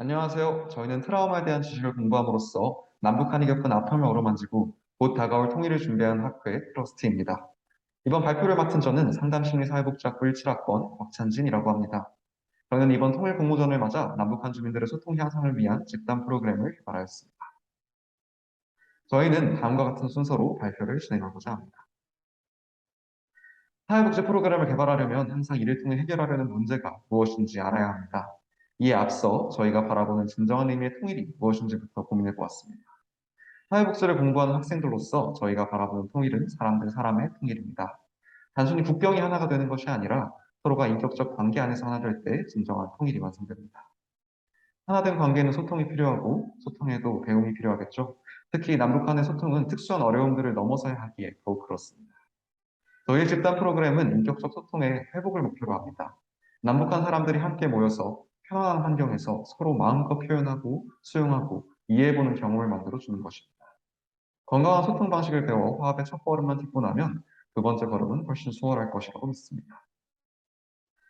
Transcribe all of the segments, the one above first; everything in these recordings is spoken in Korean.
안녕하세요. 저희는 트라우마에 대한 지식을 공부함으로써 남북한이 겪은 아픔을 어루만지고 곧 다가올 통일을 준비하는 학회의 트러스티입니다. 이번 발표를 맡은 저는 상담심리사회복지학부 17학번 곽찬진이라고 합니다. 저는 이번 통일 공모전을 맞아 남북한 주민들의 소통 향상을 위한 집단 프로그램을 개발하였습니다. 저희는 다음과 같은 순서로 발표를 진행하고자 합니다. 사회복지 프로그램을 개발하려면 항상 이를 통해 해결하려는 문제가 무엇인지 알아야 합니다. 이에 앞서 저희가 바라보는 진정한 의미의 통일이 무엇인지부터 고민해 보았습니다. 사회복지를 공부하는 학생들로서 저희가 바라보는 통일은 사람 대 사람의 통일입니다. 단순히 국경이 하나가 되는 것이 아니라 서로가 인격적 관계 안에서 하나 될 때 진정한 통일이 완성됩니다. 하나 된 관계는 소통이 필요하고 소통에도 배움이 필요하겠죠. 특히 남북 간의 소통은 특수한 어려움들을 넘어서야 하기에 더욱 그렇습니다. 저희 집단 프로그램은 인격적 소통의 회복을 목표로 합니다. 남북한 사람들이 함께 모여서 편안한 환경에서 서로 마음껏 표현하고 수용하고 이해해보는 경험을 만들어주는 것입니다. 건강한 소통 방식을 배워 화합의 첫 걸음만 딛고 나면 두 번째 걸음은 훨씬 수월할 것이라고 믿습니다.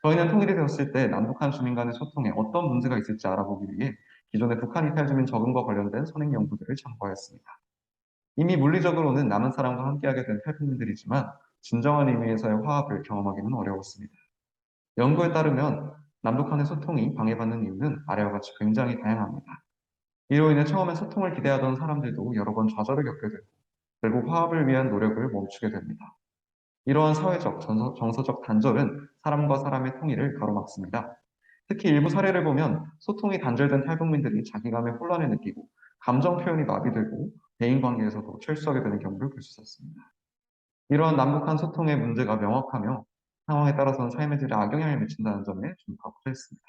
저희는 통일이 되었을 때 남북한 주민 간의 소통에 어떤 문제가 있을지 알아보기 위해 기존의 북한 이탈 주민 적응과 관련된 선행 연구들을 참고하였습니다. 이미 물리적으로는 남한 사람과 함께하게 된 탈북민들이지만 진정한 의미에서의 화합을 경험하기는 어려웠습니다. 연구에 따르면 남북한의 소통이 방해받는 이유는 아래와 같이 굉장히 다양합니다. 이로 인해 처음에 소통을 기대하던 사람들도 여러 번 좌절을 겪게 되고 결국 화합을 위한 노력을 멈추게 됩니다. 이러한 사회적, 정서적 단절은 사람과 사람의 통일을 가로막습니다. 특히 일부 사례를 보면 소통이 단절된 탈북민들이 자기감의 혼란을 느끼고 감정 표현이 마비되고 대인관계에서도 철수하게 되는 경우를 볼 수 있었습니다. 이러한 남북한 소통의 문제가 명확하며 상황에 따라서는 삶의 질에 악영향을 미친다는 점에 주목하고자 했습니다.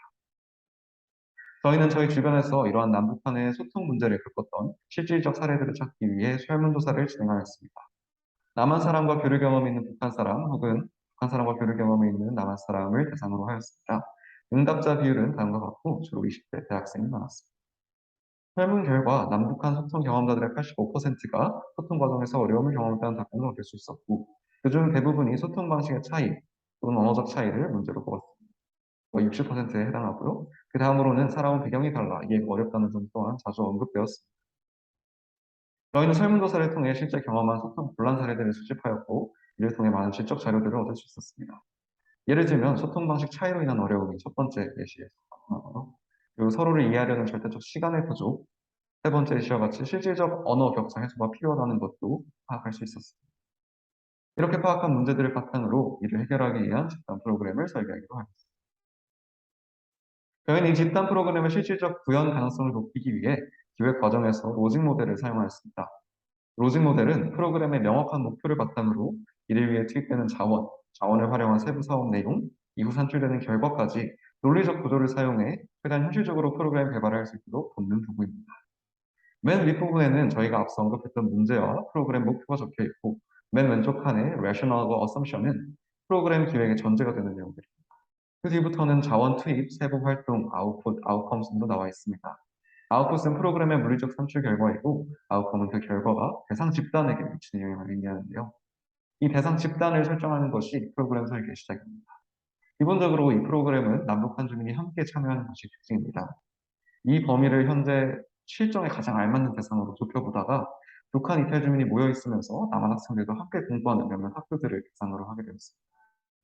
저희는 저희 주변에서 이러한 남북한의 소통 문제를 겪었던 실질적 사례들을 찾기 위해 설문조사를 진행하였습니다. 남한 사람과 교류 경험이 있는 북한 사람 혹은 북한 사람과 교류 경험이 있는 남한 사람을 대상으로 하였습니다. 응답자 비율은 다음과 같고 주로 20대 대학생이 많았습니다. 설문 결과 남북한 소통 경험자들의 85%가 소통 과정에서 어려움을 경험했다는 답변을 얻을 수 있었고 그중 대부분이 소통 방식의 차이 또는 언어적 차이를 문제로 꼽았습니다. 60%에 해당하고요. 그 다음으로는 살아온 배경이 달라 이해가 어렵다는 점 또한 자주 언급되었습니다. 저희는 설문조사를 통해 실제 경험한 소통 곤란 사례들을 수집하였고 이를 통해 많은 질적 자료들을 얻을 수 있었습니다. 예를 들면 소통 방식 차이로 인한 어려움이 첫 번째 예시에서 나타나고요. 그리고 서로를 이해하려는 절대적 시간의 부족, 세 번째 예시와 같이 실질적 언어 격차 해소가 필요하다는 것도 파악할 수 있었습니다. 이렇게 파악한 문제들을 바탕으로 이를 해결하기 위한 집단 프로그램을 설계하기로 하였습니다. 저희는 이 집단 프로그램의 실질적 구현 가능성을 높이기 위해 기획 과정에서 로직 모델을 사용하였습니다. 로직 모델은 프로그램의 명확한 목표를 바탕으로 이를 위해 투입되는 자원을 활용한 세부 사업 내용, 이후 산출되는 결과까지 논리적 구조를 사용해 최대한 현실적으로 프로그램 개발을 할 수 있도록 돕는 도구입니다. 맨 윗부분에는 저희가 앞서 언급했던 문제와 프로그램 목표가 적혀 있고, 맨 왼쪽 칸에 rational과 assumption은 프로그램 기획의 전제가 되는 내용들입니다. 그 뒤부터는 자원 투입, 세부 활동, 아웃풋, 아웃컴 순으로 나와 있습니다. 아웃풋은 프로그램의 물리적 산출 결과이고, 아웃컴은 그 결과가 대상 집단에게 미치는 영향을 의미하는데요. 이 대상 집단을 설정하는 것이 프로그램 설계의 시작입니다. 기본적으로 이 프로그램은 남북한 주민이 함께 참여하는 것이 특징입니다. 이 범위를 현재 실정에 가장 알맞는 대상으로 좁혀보다가 북한 이탈 주민이 모여 있으면서 남한 학생들도 함께 공부하는 몇몇 학교들을 대상으로 하게 되었습니다.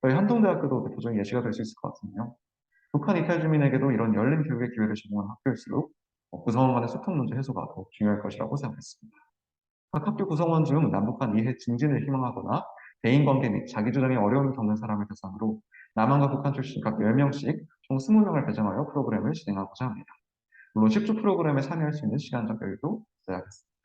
저희 한동대학교도 대표적인 예시가 될 수 있을 것 같은데요. 북한 이탈 주민에게도 이런 열린 교육의 기회를 제공하는 학교일수록 구성원 간의 소통 문제 해소가 더욱 중요할 것이라고 생각했습니다. 각 학교 구성원 중 남북한 이해 증진을 희망하거나 대인관계 및 자기주장에 어려움을 겪는 사람을 대상으로 남한과 북한 출신 각 10명씩 총 20명을 배정하여 프로그램을 진행하고자 합니다. 물론 10주 프로그램에 참여할 수 있는 시간적 여유도 있어야겠습니다.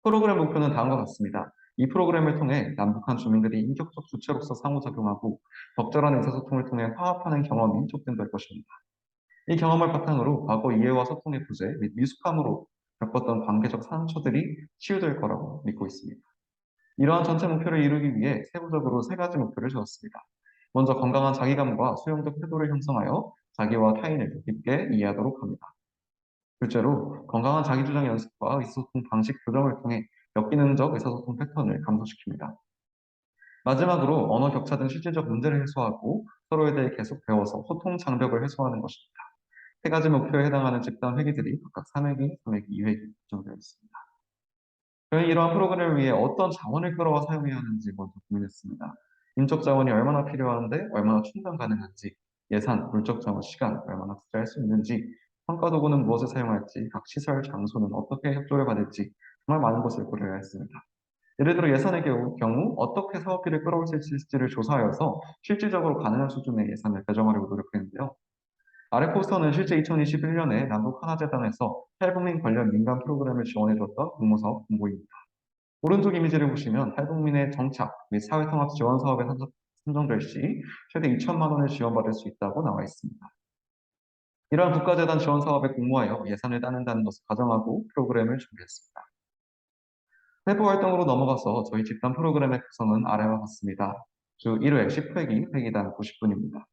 프로그램 목표는 다음과 같습니다. 이 프로그램을 통해 남북한 주민들이 인격적 주체로서 상호작용하고 적절한 의사소통을 통해 화합하는 경험이 촉진될 것입니다. 이 경험을 바탕으로 과거 이해와 소통의 부재 및 미숙함으로 겪었던 관계적 상처들이 치유될 거라고 믿고 있습니다. 이러한 전체 목표를 이루기 위해 세부적으로 세 가지 목표를 세웠습니다. 먼저 건강한 자기감과 수용적 태도를 형성하여 자기와 타인을 깊게 이해하도록 합니다. 둘째로 건강한 자기주장 연습과 의사소통 방식 교정을 통해 역기능적 의사소통 패턴을 감소시킵니다. 마지막으로 언어 격차 등 실질적 문제를 해소하고 서로에 대해 계속 배워서 소통 장벽을 해소하는 것입니다. 세 가지 목표에 해당하는 집단 회기들이 각각 3회기, 3회기, 2회기 구성되어 있습니다. 저희는 이러한 프로그램을 위해 어떤 자원을 끌어와 사용해야 하는지 먼저 고민했습니다. 인적 자원이 얼마나 필요한데 얼마나 충당 가능한지, 예산, 물적 자원, 시간 얼마나 투자할 수 있는지, 평가 도구는 무엇을 사용할지, 각 시설, 장소는 어떻게 협조를 받을지 정말 많은 것을 고려해야 했습니다. 예를 들어 예산의 경우 어떻게 사업비를 끌어올 수 있을지를 조사하여서 실질적으로 가능한 수준의 예산을 배정하려고 노력했는데요. 아래 포스터는 실제 2021년에 남북 하나재단에서 탈북민 관련 민간 프로그램을 지원해줬던 공모사업 공고입니다. 오른쪽 이미지를 보시면 탈북민의 정착 및 사회통합 지원 사업에 선정될 시 최대 2천만 원을 지원받을 수 있다고 나와 있습니다. 이러한 국가재단 지원 사업에 공모하여 예산을 따낸다는 것을 가정하고 프로그램을 준비했습니다. 세부 활동으로 넘어가서 저희 집단 프로그램의 구성은 아래와 같습니다. 주 1회 10회기 회기당 90분입니다.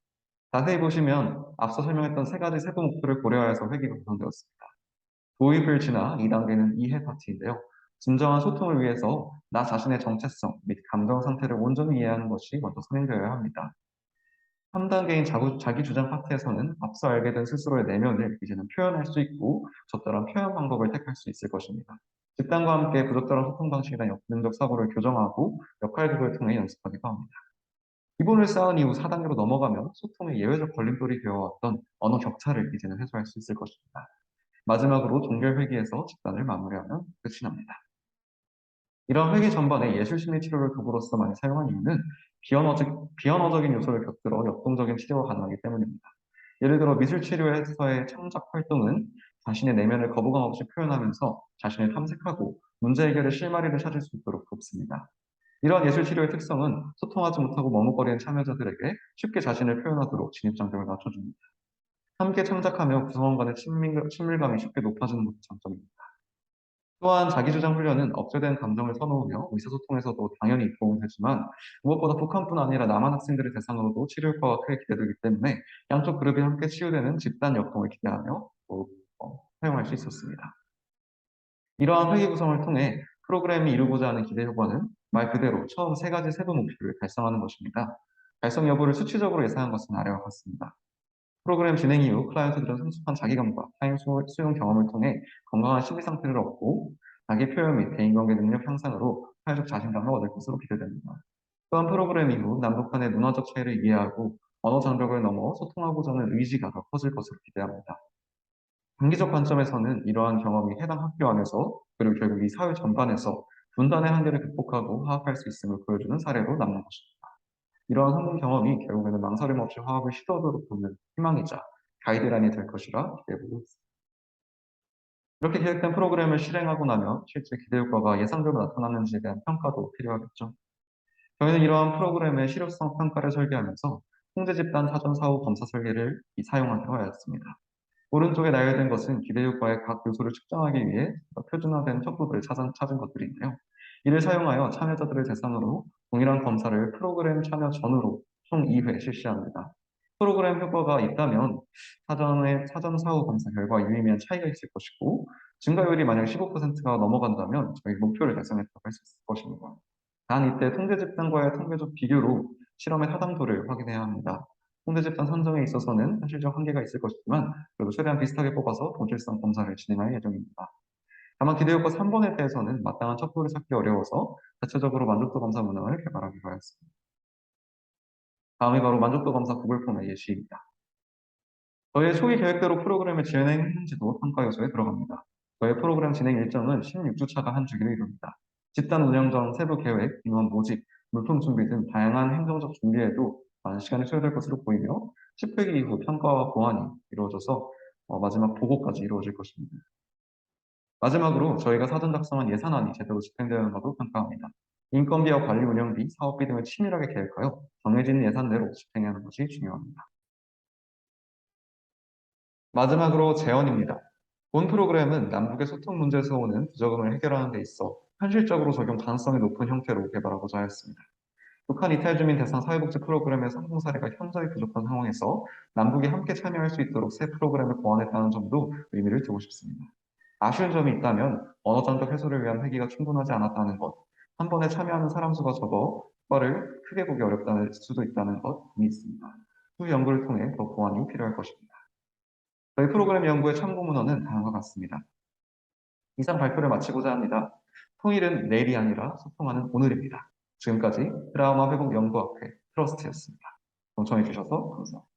자세히 보시면 앞서 설명했던 세 가지 세부 목표를 고려하여서 회기가 구성되었습니다. 도입을 지나 2단계는 이해 파트인데요. 진정한 소통을 위해서 나 자신의 정체성 및 감정 상태를 온전히 이해하는 것이 먼저 선행되어야 합니다. 3단계인 자기 주장 파트에서는 앞서 알게 된 스스로의 내면을 이제는 표현할 수 있고 적절한 표현 방법을 택할 수 있을 것입니다. 집단과 함께 부적절한 소통 방식이나 역능적 사고를 교정하고 역할극을 통해 연습하기도 합니다. 기본을 쌓은 이후 4단계로 넘어가면 소통의 예외적 걸림돌이 되어왔던 언어 격차를 이제는 해소할 수 있을 것입니다. 마지막으로 종결 회기에서 집단을 마무리하면 끝이 납니다. 이런 회기 전반에 예술심리 치료를 도구로서 많이 사용한 이유는 비언어적인 요소를 곁들여 역동적인 치료가 가능하기 때문입니다. 예를 들어 미술 치료에서의 창작 활동은 자신의 내면을 거부감 없이 표현하면서 자신을 탐색하고 문제 해결의 실마리를 찾을 수 있도록 돕습니다. 이러한 예술 치료의 특성은 소통하지 못하고 머뭇거리는 참여자들에게 쉽게 자신을 표현하도록 진입장벽을 낮춰줍니다. 함께 창작하며 구성원 간의 친밀감이 쉽게 높아지는 것도 장점입니다. 또한 자기주장 훈련은 억제된 감정을 서놓으며 의사소통에서도 당연히 도움이 되지만 무엇보다 북한뿐 아니라 남한 학생들을 대상으로도 치료 효과가 크게 기대되기 때문에 양쪽 그룹이 함께 치유되는 집단 역동을 기대하며 또 사용할 수 있었습니다. 이러한 회계 구성을 통해 프로그램이 이루고자 하는 기대 효과는 말 그대로 처음 세 가지 세부 목표를 달성하는 것입니다. 달성 여부를 수치적으로 예상한 것은 아래와 같습니다. 프로그램 진행 이후 클라이언트들은 성숙한 자기감과 타임 수용 경험을 통해 건강한 심리 상태를 얻고 자기 표현 및 대인관계 능력 향상으로 사회적 자신감을 얻을 것으로 기대됩니다. 또한 프로그램 이후 남북 간의 문화적 차이를 이해하고 언어 장벽을 넘어 소통하고자 하는 의지가 더 커질 것으로 기대합니다. 단기적 관점에서는 이러한 경험이 해당 학교 안에서 그리고 결국 이 사회 전반에서 분단의 한계를 극복하고 화합할 수 있음을 보여주는 사례로 남는 것입니다. 이러한 성공 경험이 결국에는 망설임 없이 화합을 시도하도록 돕는 희망이자 가이드라인이 될 것이라 기대해보고 있습니다. 이렇게 계획된 프로그램을 실행하고 나면 실제 기대 효과가 예상대로 나타나는지에 대한 평가도 필요하겠죠. 저희는 이러한 프로그램의 실효성 평가를 설계하면서 통제 집단 사전 사후 검사 설계를 사용하기로 하였습니다. 오른쪽에 나열된 것은 기대 효과의 각 요소를 측정하기 위해 표준화된 척도들을 찾은 것들인데요. 이를 사용하여 참여자들을 대상으로 동일한 검사를 프로그램 참여 전후로 총 2회 실시합니다. 프로그램 효과가 있다면 사전 사후 검사 결과 유의미한 차이가 있을 것이고 증가율이 만약 15%가 넘어간다면 저희 목표를 달성했다고 할 수 있을 것입니다. 단 이때 통제 집단과의 통계적 비교로 실험의 타당도를 확인해야 합니다. 통제 집단 선정에 있어서는 현실적 한계가 있을 것이지만 그래도 최대한 비슷하게 뽑아서 동질성 검사를 진행할 예정입니다. 다만 기대 효과 3번에 대해서는 마땅한 척도를 찾기 어려워서 자체적으로 만족도 검사 문항을 개발하기로 하였습니다. 다음이 바로 만족도 검사 구글 폼의 예시입니다. 저희의 초기 계획대로 프로그램을 진행했는지도 평가 요소에 들어갑니다. 저희 프로그램 진행 일정은 16주차가 한 주기를 이룹니다. 집단 운영 전 세부 계획, 인원 모집, 물품 준비 등 다양한 행정적 준비에도 많은 시간이 소요될 것으로 보이며 10회기 이후 평가와 보완이 이루어져서 마지막 보고까지 이루어질 것입니다. 마지막으로 저희가 사전 작성한 예산안이 제대로 집행되는 것도 평가합니다. 인건비와 관리 운영비, 사업비 등을 치밀하게 계획하여 정해진 예산대로 집행하는 것이 중요합니다. 마지막으로 제언입니다. 본 프로그램은 남북의 소통 문제에서 오는 부적응을 해결하는 데 있어 현실적으로 적용 가능성이 높은 형태로 개발하고자 하였습니다. 북한 이탈 주민 대상 사회복지 프로그램의 성공 사례가 현저히 부족한 상황에서 남북이 함께 참여할 수 있도록 새 프로그램을 고안했다는 점도 의미를 두고 싶습니다. 아쉬운 점이 있다면 언어장벽 해소를 위한 회기가 충분하지 않았다는 것, 한 번에 참여하는 사람 수가 적어 효과를 크게 보기 어렵다는 수도 있다는 것이 있습니다. 후 연구를 통해 더 보완이 필요할 것입니다. 저희 프로그램 연구의 참고 문헌은 다음과 같습니다. 이상 발표를 마치고자 합니다. 통일은 내일이 아니라 소통하는 오늘입니다. 지금까지 트라우마 회복 연구학회 트러스트였습니다. 동청해 주셔서 감사합니다.